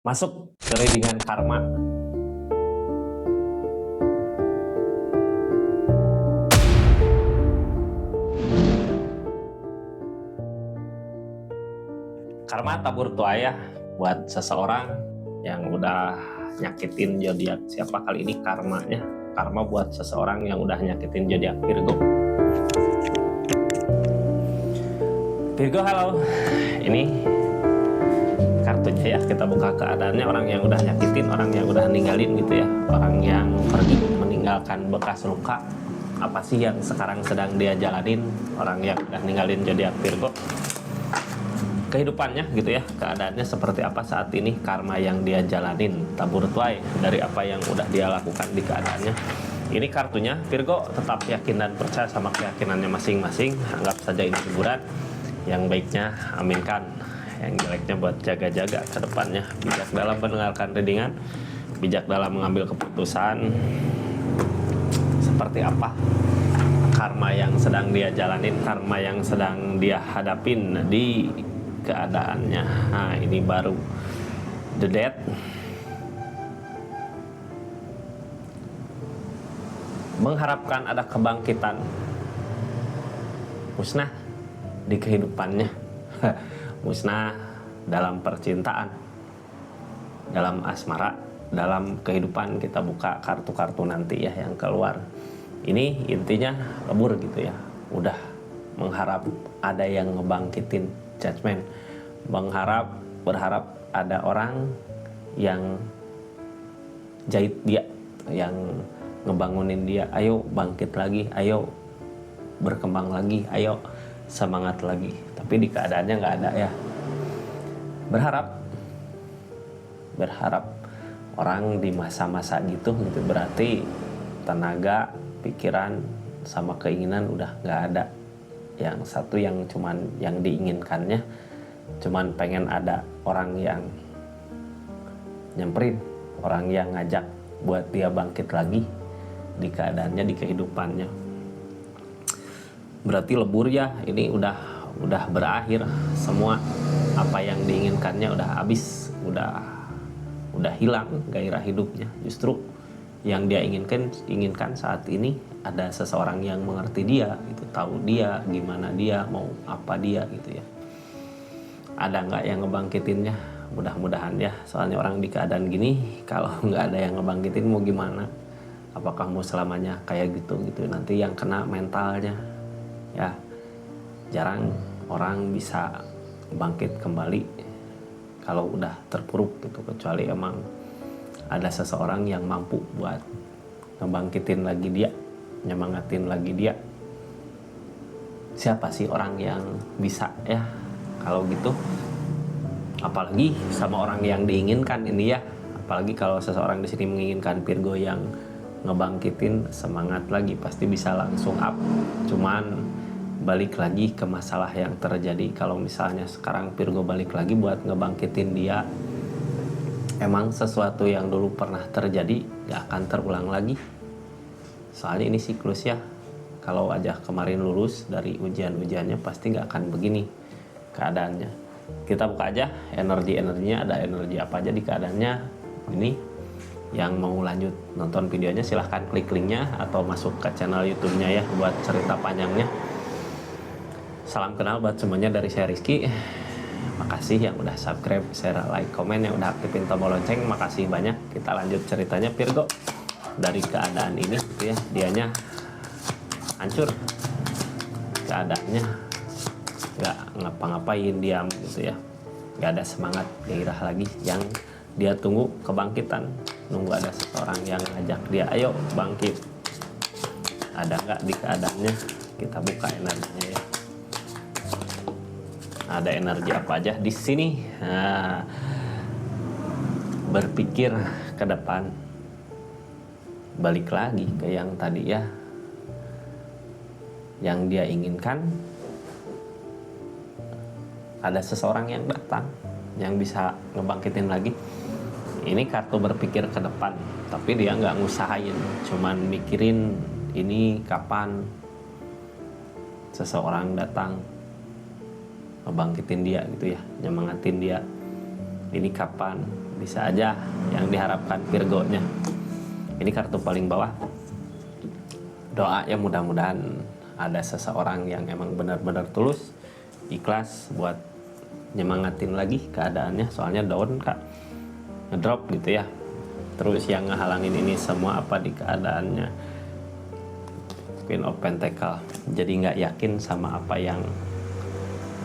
Masuk ke readingan karma. Karma tabur tuaya buat seseorang yang udah nyakitin zodiak siapa kali ini karmanya. Karma buat seseorang yang udah nyakitin zodiak Virgo. Virgo, halo. Ini kartunya ya, kita buka keadaannya orang yang udah nyakitin, orang yang udah ninggalin gitu ya, orang yang pergi meninggalkan bekas luka. Apa sih yang sekarang sedang dia jalanin orang yang udah ninggalin zodiak Virgo? Kehidupannya gitu ya, keadaannya seperti apa saat ini, karma yang dia jalanin, tabur tuai dari apa yang udah dia lakukan di keadaannya. Ini kartunya, Virgo tetap yakin dan percaya sama keyakinannya masing-masing, anggap saja ini hiburan. Yang baiknya aminkan, yang jeleknya buat jaga-jaga ke depannya. Bijak dalam mendengarkan readingan, bijak dalam mengambil keputusan. Seperti apa karma yang sedang dia jalanin, karma yang sedang dia hadapin di keadaannya. Nah, ini baru The Death. Mengharapkan ada kebangkitan, musnah di kehidupannya. Musnah dalam percintaan, dalam asmara, dalam kehidupan. Kita buka kartu-kartu nanti ya yang keluar. Ini intinya lebur gitu ya, udah mengharap ada yang ngebangkitin, judgment, berharap ada orang yang jahit dia, yang ngebangunin dia, ayo bangkit lagi, ayo berkembang lagi, ayo semangat lagi. Tapi di keadaannya nggak ada ya. Berharap orang di masa-masa gitu berarti tenaga, pikiran sama keinginan udah nggak ada. Yang satu yang cuman yang diinginkannya cuman pengen ada orang yang nyamperin, orang yang ngajak buat dia bangkit lagi di keadaannya, di kehidupannya. Berarti lebur ya, ini udah berakhir semua. Apa yang diinginkannya udah habis, udah hilang gairah hidupnya. Justru yang dia inginkan saat ini ada seseorang yang mengerti dia, itu tahu dia gimana, dia mau apa dia gitu ya. Ada nggak yang ngebangkitinnya? Mudah-mudahan ya, soalnya orang di keadaan gini kalau nggak ada yang ngebangkitin mau gimana? Apakah mau selamanya kayak gitu nanti yang kena mentalnya ya. Jarang orang bisa bangkit kembali kalau udah terpuruk gitu, kecuali emang ada seseorang yang mampu buat ngebangkitin lagi dia, nyemangatin lagi dia. Siapa sih orang yang bisa ya kalau gitu? Apalagi sama orang yang diinginkan ini ya. Apalagi kalau seseorang di sini menginginkan Virgo yang ngebangkitin semangat lagi, pasti bisa langsung up. Cuman balik lagi ke masalah yang terjadi. Kalau misalnya sekarang Virgo balik lagi buat ngebangkitin dia, emang sesuatu yang dulu pernah terjadi gak akan terulang lagi. Soalnya ini siklus ya. Kalau aja kemarin lulus dari ujian-ujiannya pasti gak akan begini keadaannya. Kita buka aja energi-energinya, ada energi apa aja di keadaannya ini. Yang mau lanjut nonton videonya silahkan klik linknya atau masuk ke channel YouTube-nya ya buat cerita panjangnya. Salam kenal buat semuanya dari saya Rizky. Makasih yang udah subscribe, share, like, komen, yang udah aktifin tombol lonceng. Makasih banyak. Kita lanjut ceritanya Virgo. Dari keadaan ini gitu ya, dianya hancur. Keadaannya nggak ngapa-ngapain, diam gitu ya. Nggak ada semangat, gairah lagi. Yang dia tunggu kebangkitan. Nunggu ada seseorang yang ngajak dia, ayo bangkit. Ada nggak di keadaannya? Kita buka energinya ya. Ada energi apa aja di sini? Nah, berpikir ke depan, balik lagi ke yang tadi ya, yang dia inginkan. Ada seseorang yang datang yang bisa ngebangkitin lagi. Ini kartu berpikir ke depan, tapi dia nggak ngusahain, cuman mikirin ini kapan seseorang datang ngebangkitin dia gitu ya, nyemangatin dia. ini kapan, bisa aja yang diharapkan Virgo-nya. Ini kartu paling bawah. Doa ya mudah-mudahan ada seseorang yang emang benar-benar tulus, ikhlas buat nyemangatin lagi keadaannya. Soalnya down kak, ngedrop gitu ya. Terus yang ngehalangin ini semua apa di keadaannya? Queen of Pentacle. Jadi nggak yakin sama apa yang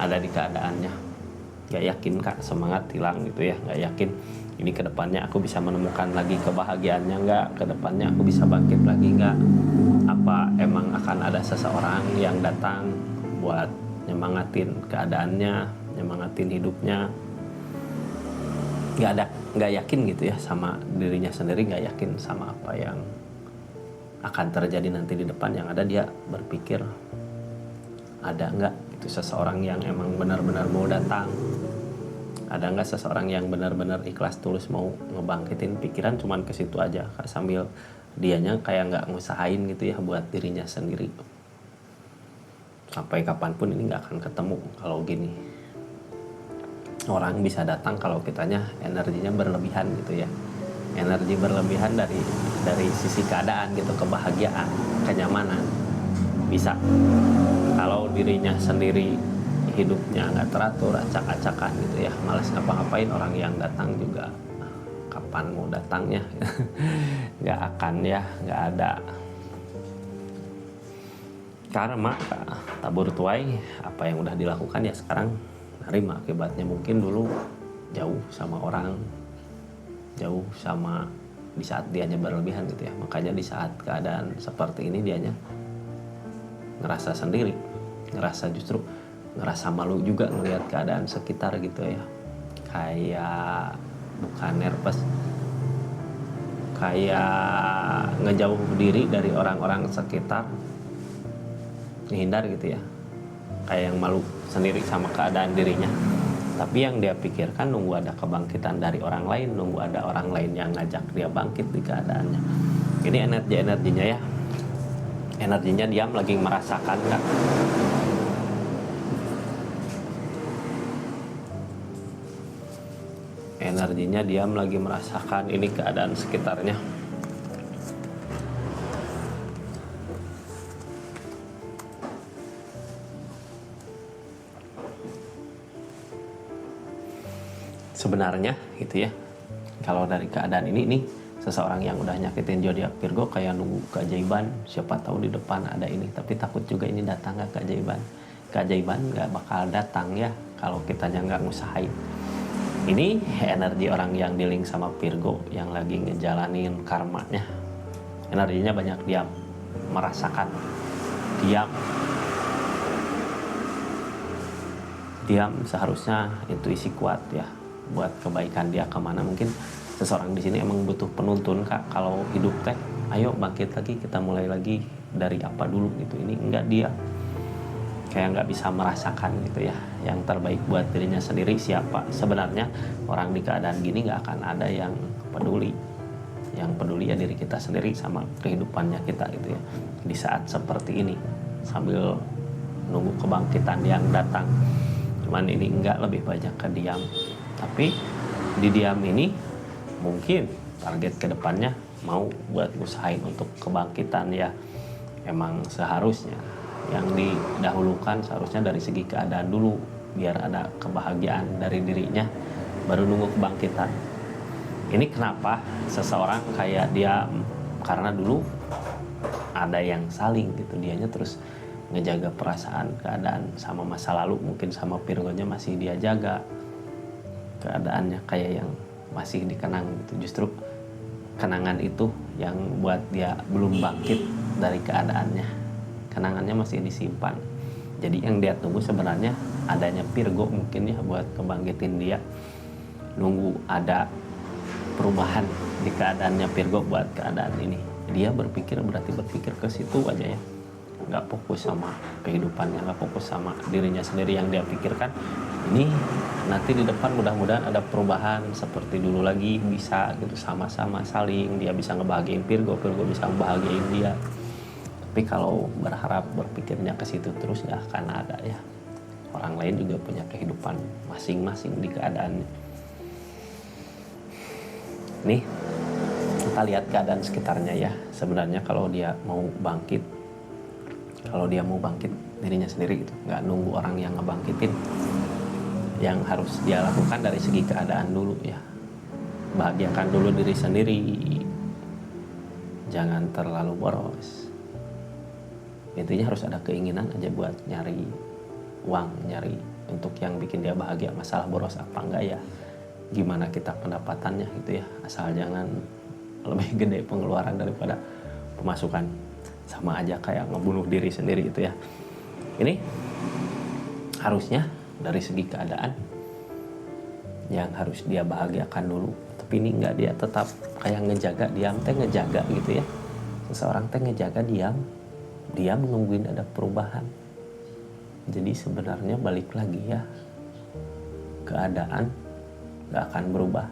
ada di keadaannya. Nggak yakin kak, semangat hilang gitu ya. Nggak yakin ini kedepannya aku bisa menemukan lagi kebahagiaannya nggak? Kedepannya aku bisa bangkit lagi nggak? Apa emang akan ada seseorang yang datang buat nyemangatin keadaannya, nyemangatin hidupnya? Nggak yakin gitu ya sama dirinya sendiri, nggak yakin sama apa yang akan terjadi nanti di depan. Yang ada dia berpikir ada nggak itu seseorang yang emang benar-benar mau datang, ada nggak seseorang yang benar-benar ikhlas tulus mau ngebangkitin pikiran. Cuman ke situ aja sambil dianya kayak nggak ngusahain gitu ya buat dirinya sendiri. Sampai kapanpun ini nggak akan ketemu kalau gini. Orang bisa datang kalau kitanya energinya berlebihan gitu ya. Energi berlebihan dari sisi keadaan gitu, kebahagiaan, kenyamanan. Bisa. Kalau dirinya sendiri hidupnya nggak teratur, acak-acakan gitu ya, malas ngapa-ngapain, orang yang datang juga kapan mau datangnya nggak akan ya, nggak ada karma, tabur tuai. Apa yang udah dilakukan ya sekarang nerima akibatnya. Mungkin dulu jauh sama orang, jauh sama di saat dianya berlebihan gitu ya, makanya di saat keadaan seperti ini dianya ngerasa sendiri, justru ngerasa malu juga ngelihat keadaan sekitar gitu ya. Kayak bukan nervous, kayak ngejauh diri dari orang-orang sekitar, ngehindar gitu ya, kayak yang malu sendiri sama keadaan dirinya. Tapi yang dia pikirkan nunggu ada kebangkitan dari orang lain, nunggu ada orang lain yang ngajak dia bangkit di keadaannya. Ini energinya ya, energinya diam lagi merasakan kan. Energinya diam lagi merasakan ini keadaan sekitarnya. Sebenarnya gitu ya, kalau dari keadaan ini seseorang yang udah nyakitin zodiak Virgo kayak nunggu keajaiban, siapa tahu di depan ada ini. Tapi takut juga ini datang nggak keajaiban nggak bakal datang ya kalau kitanya nggak ngusahain. Ini energi orang yang dealing sama Virgo yang lagi ngejalanin karmanya. Energinya banyak diam, merasakan, diam seharusnya intuisi kuat ya buat kebaikan dia kemana. Mungkin seseorang di sini emang butuh penuntun kak. Kalau hidup teh, ayo bangkit lagi, kita mulai lagi dari apa dulu gitu. Ini enggak, dia kayak nggak bisa merasakan gitu ya yang terbaik buat dirinya sendiri. Siapa sebenarnya orang di keadaan gini nggak akan ada yang peduli. Yang peduli ya diri kita sendiri sama kehidupannya kita gitu ya di saat seperti ini, sambil nunggu kebangkitan yang datang. Cuman ini enggak, lebih banyak ke diam. Tapi di diam ini mungkin target kedepannya mau buat usahain untuk kebangkitan ya. Emang seharusnya yang didahulukan seharusnya dari segi keadaan dulu, biar ada kebahagiaan dari dirinya, baru nunggu kebangkitan. Ini kenapa seseorang kayak dia, karena dulu ada yang saling gitu, dianya terus ngejaga perasaan keadaan sama masa lalu. Mungkin sama Virgonya masih dia jaga keadaannya kayak yang masih dikenang gitu. Justru kenangan itu yang buat dia belum bangkit dari keadaannya, kenangannya masih disimpan. Jadi yang dia tunggu sebenarnya adanya Virgo mungkin ya buat kebangkitin dia. Nunggu ada perubahan di keadaannya Virgo buat keadaan ini. Dia berarti berpikir ke situ aja ya, nggak fokus sama kehidupannya, nggak fokus sama dirinya sendiri. Yang dia pikirkan ini nanti di depan mudah-mudahan ada perubahan seperti dulu lagi, bisa gitu sama-sama saling, dia bisa ngebahagiain Virgo bisa ngebahagiain dia. Tapi kalau berharap berpikirnya ke situ terus nggak akan ada ya. Orang lain juga punya kehidupan masing-masing di keadaannya. Nih, kita lihat keadaan sekitarnya ya. Sebenarnya kalau dia mau bangkit, dirinya sendiri gitu, nggak nunggu orang yang ngebangkitin. Yang harus dia lakukan dari segi keadaan dulu ya. Bahagiakan dulu diri sendiri, jangan terlalu boros. Intinya harus ada keinginan aja buat nyari uang, nyari untuk yang bikin dia bahagia. Masalah boros apa enggak ya, gimana kita pendapatannya gitu ya, asal jangan lebih gede pengeluaran daripada pemasukan. Sama aja kayak ngebunuh diri sendiri gitu ya. Ini harusnya dari segi keadaan yang harus dia bahagiakan dulu, tapi ini enggak, dia tetap kayak ngejaga diam teh, ngejaga gitu ya. Seseorang teh ngejaga diam nungguin ada perubahan. Jadi sebenarnya balik lagi ya, keadaan gak akan berubah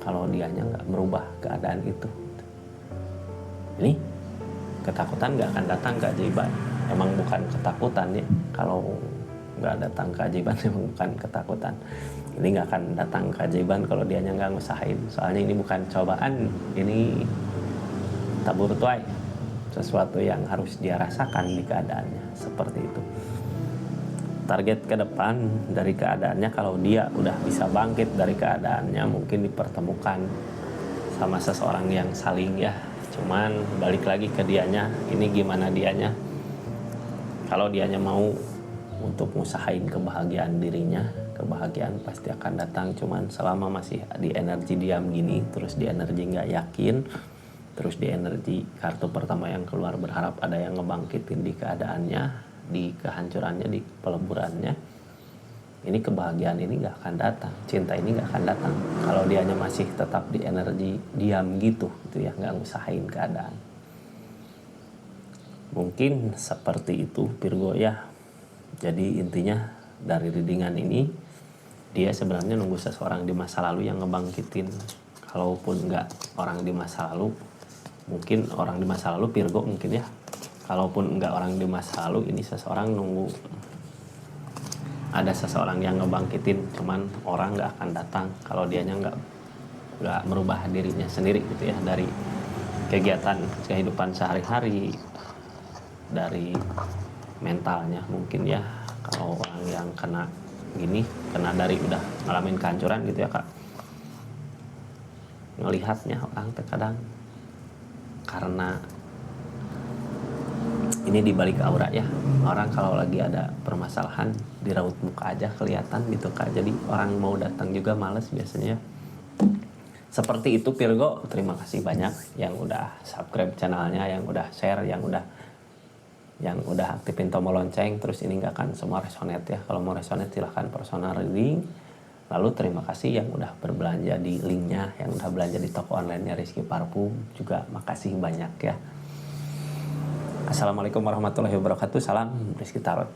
kalau dianya gak merubah keadaan itu. Ini ketakutan gak akan datang, keajaiban emang bukan ketakutan ya. Kalau gak datang keajaiban emang bukan ketakutan. Ini gak akan datang keajaiban kalau dianya gak ngusahain. Soalnya ini bukan cobaan, ini tabur tuai, sesuatu yang harus dia rasakan di keadaannya seperti itu. Target ke depan dari keadaannya, kalau dia udah bisa bangkit dari keadaannya, mungkin dipertemukan sama seseorang yang saling ya. Cuman balik lagi ke dianya, ini gimana dianya. Kalau dianya mau untuk ngusahain kebahagiaan dirinya, kebahagiaan pasti akan datang. Cuman selama masih di energi diam gini, terus di energi nggak yakin, terus di energi kartu pertama yang keluar berharap ada yang ngebangkitin di keadaannya, di kehancurannya, di peleburannya, ini kebahagiaan ini gak akan datang, cinta ini gak akan datang kalau dianya masih tetap di energi diam gitu ya, gak ngusahain keadaan. Mungkin seperti itu Virgo ya. Jadi intinya dari readingan ini, dia sebenarnya nunggu seseorang di masa lalu yang ngebangkitin. Kalaupun gak orang di masa lalu, mungkin orang di masa lalu Virgo mungkin ya. Kalaupun enggak orang di masa lalu, ini seseorang nunggu ada seseorang yang ngebangkitin. Cuman orang nggak akan datang kalau dianya nggak merubah dirinya sendiri gitu ya, dari kegiatan kehidupan sehari-hari, dari mentalnya mungkin ya. Kalau orang yang kena gini, kena dari udah ngalamin kehancuran gitu ya Kak, ngelihatnya orang terkadang karena ini dibalik aura ya. Orang kalau lagi ada permasalahan di raut muka aja kelihatan gitu Kak. Jadi orang mau datang juga males biasanya. Seperti itu Virgo. Terima kasih banyak yang udah subscribe channelnya, yang udah share, yang udah aktifin tombol lonceng. Terus ini nggak akan semua resonate ya. Kalau mau resonate silahkan personal reading. Lalu terima kasih yang udah berbelanja di linknya, yang udah belanja di toko online-nya Rizky Parfum. Juga makasih banyak ya. Assalamualaikum warahmatullahi wabarakatuh. Salam Rizky Tarot.